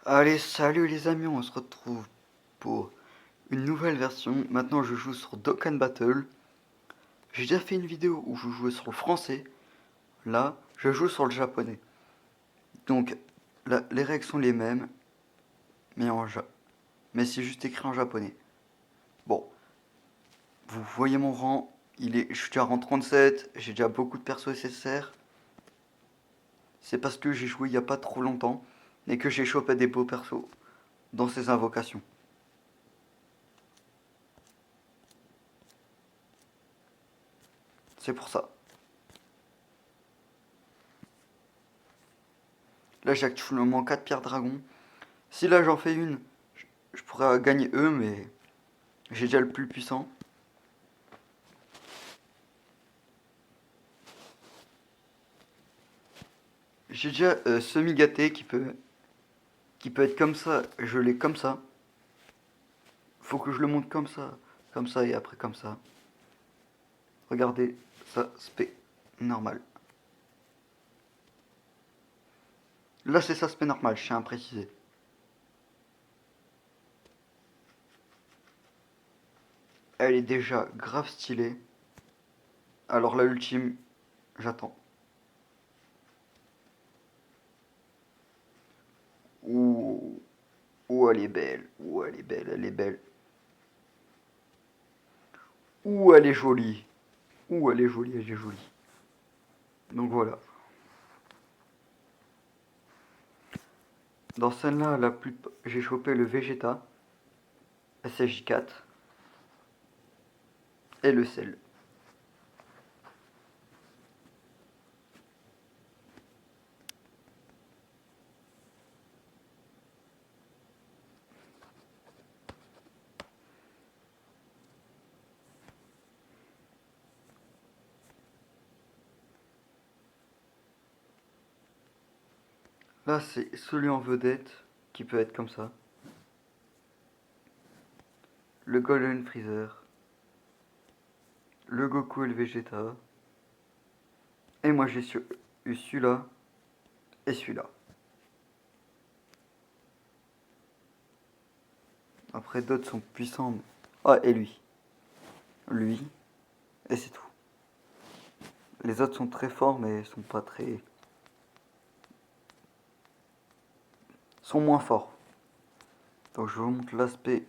Allez, salut les amis, on se retrouve pour une nouvelle version. Maintenant, je joue sur Dokkan Battle. J'ai déjà fait une vidéo où je jouais sur le français. Là, je joue sur le japonais. Donc, là, les règles sont les mêmes, mais c'est juste écrit en japonais. Bon, vous voyez mon rang. Je suis déjà rang 37. J'ai déjà beaucoup de persos SSR. C'est parce que j'ai joué il n'y a pas trop longtemps et que j'ai chopé des beaux persos dans ces invocations. C'est pour ça. Là, j'ai actuellement 4 pierres dragon. Si là j'en fais une, je pourrais gagner eux, mais j'ai déjà le plus puissant. J'ai déjà semi-gâté qui peut être comme ça. Je l'ai comme ça. Faut que je le monte comme ça et après comme ça. Regardez, ça c'est normal. Là c'est ça, c'est normal, je tiens à préciser. Elle est déjà grave stylée. Alors la ultime, j'attends. Ouh, ouh, elle est belle. Ouh, elle est belle, elle est belle. Ouh, elle est jolie. Ouh, elle est jolie, elle est jolie. Donc voilà. Dans celle-là, j'ai chopé le Vegeta, SSJ4 et le sel. Là, c'est celui en vedette qui peut être comme ça. Le Golden Freezer. Le Goku et le Vegeta. Et moi, j'ai eu celui-là et celui-là. Après, d'autres sont puissants. Ah, et lui. Lui. Et c'est tout. Les autres sont très forts, mais sont pas très... sont moins forts. Donc, je vous montre l'aspect...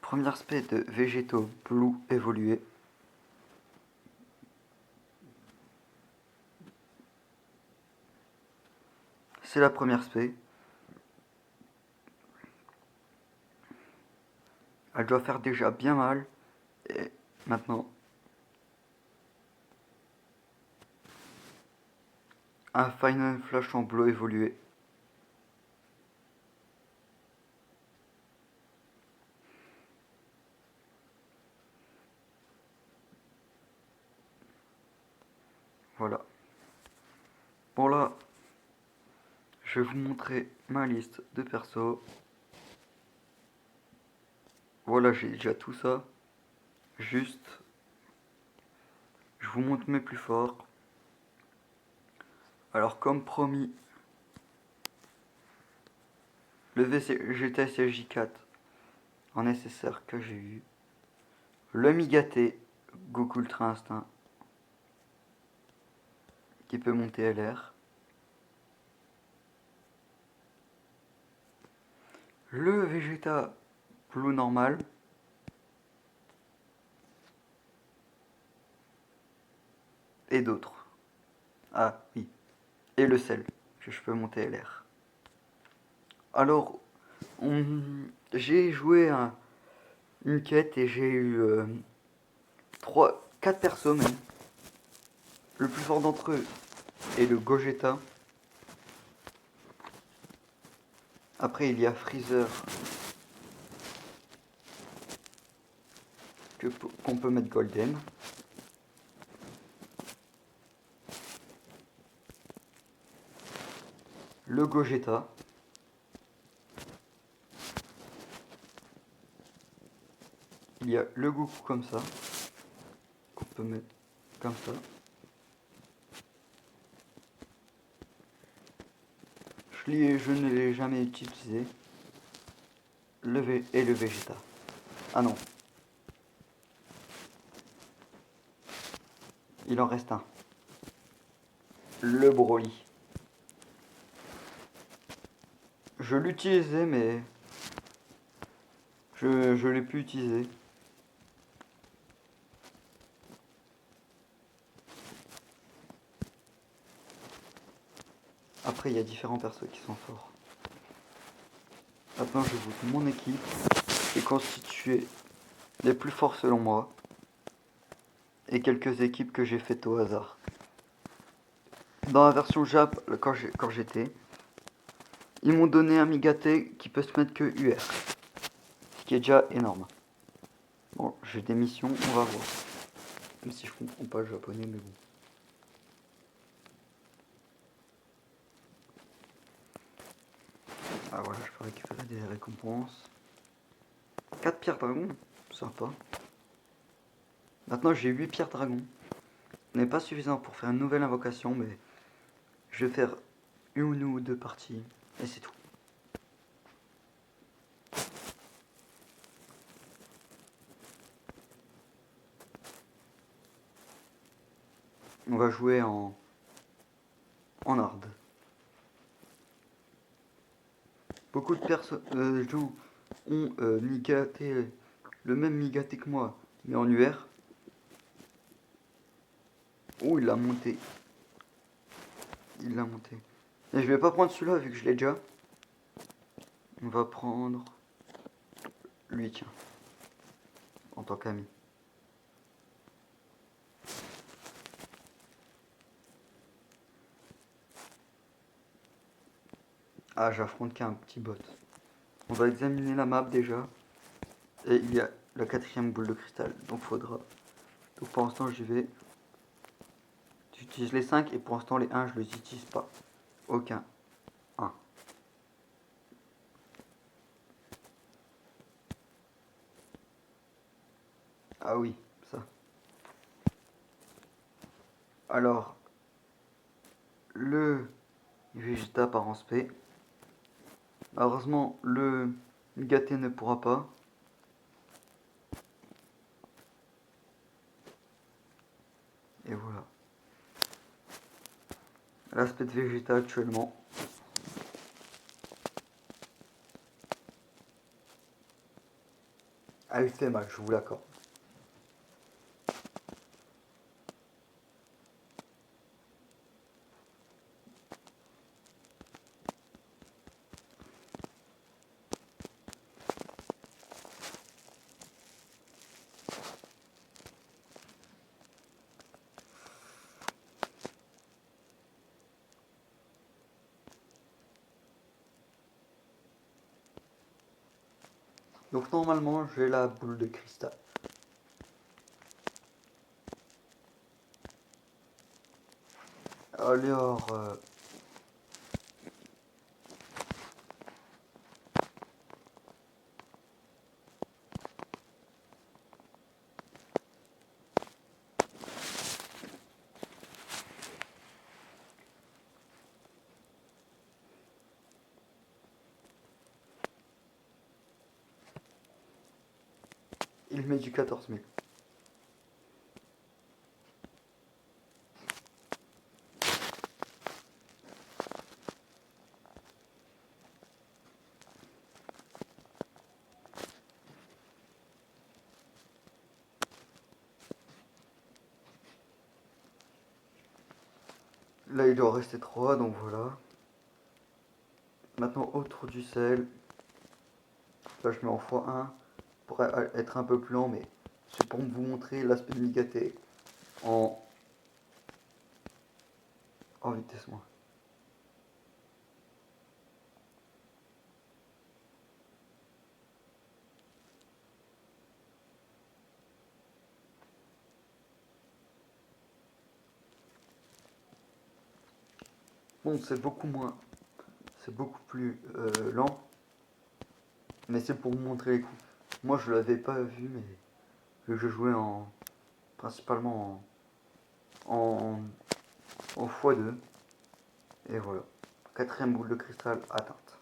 Premier aspect de Végétaux Blue évolué. C'est la première aspect. Elle doit faire déjà bien mal. Et maintenant, un Final Flash en bleu évolué. Voilà. Bon là, je vais vous montrer ma liste de persos. Voilà, j'ai déjà tout ça. Juste, je vous montre mes plus forts. Alors comme promis, le GTSJ4 en nécessaire que j'ai eu. Le Migaté Goku Ultra Instinct qui peut monter LR. Le Vegeta Blue normal. Et d'autres. Ah oui. Et le sel que je peux monter LR. Alors, j'ai joué une quête et j'ai eu 4 persos même. Le plus fort d'entre eux est le Gogeta. Après, il y a Freezer qu'on peut mettre Golden. Le Gogeta. Il y a le Goku comme ça, qu'on peut mettre comme ça. Je ne l'ai jamais utilisé. Et le Vegeta. Ah non. Il en reste un. Le Broly. Je l'utilisais mais je l'ai plus utilisé. Après il y a différents persos qui sont forts. Maintenant je vous montre mon équipe qui est constituée des plus forts selon moi. Et quelques équipes que j'ai faites au hasard. Dans la version Jap, quand j'étais, ils m'ont donné un Migaté qui peut se mettre que UR. Ce qui est déjà énorme. Bon, j'ai des missions, on va voir. Même si je comprends pas le japonais, mais bon. Ah voilà, je peux récupérer des récompenses. 4 pierres dragon, sympa. Maintenant j'ai 8 pierres dragon. Ce n'est pas suffisant pour faire une nouvelle invocation, mais je vais faire une ou deux parties, et c'est tout. On va jouer en hard. Beaucoup de gens ont Migaté, le même Migaté que moi, mais en UR. Oh, il l'a monté. Il l'a monté. Et je vais pas prendre celui-là vu que je l'ai déjà. On va prendre lui, tiens, en tant qu'ami. Ah, j'affronte qu'un petit bot. On va examiner la map déjà. Et il y a la 4ème boule de cristal. Donc faudra. Donc pour l'instant j'y vais. J'utilise les 5 et pour l'instant les 1 je les utilise pas. Aucun. 1. Ah oui, ça. Alors, le Vegeta part en spé. Malheureusement, le Migaté ne pourra pas. Et voilà. L'aspect de Vegeta actuellement. Ah, il fait mal, je vous l'accorde. Donc normalement, j'ai la boule de cristal. Alors, il met du 14 000. Là, il doit rester 3, donc voilà. Maintenant, autre du sel. Là, je mets en x1 pour être un peu plus lent, mais c'est pour vous montrer l'aspect de Migaté en vitesse moins. Bon, c'est beaucoup plus lent, mais c'est pour vous montrer les coups. Moi, je l'avais pas vu, mais vu que je jouais principalement en x2, et voilà. 4e boule de cristal atteinte.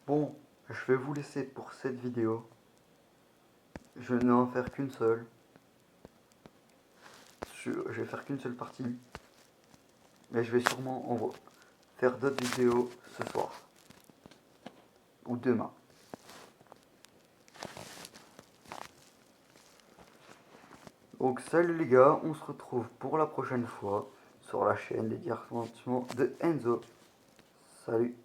Bon, je vais vous laisser pour cette vidéo. Je n'ai en faire qu'une seule. Je vais faire qu'une seule partie. Mais je vais sûrement faire d'autres vidéos ce soir. Ou demain. Donc salut les gars, on se retrouve pour la prochaine fois sur la chaîne des divertissements de Enzo. Salut.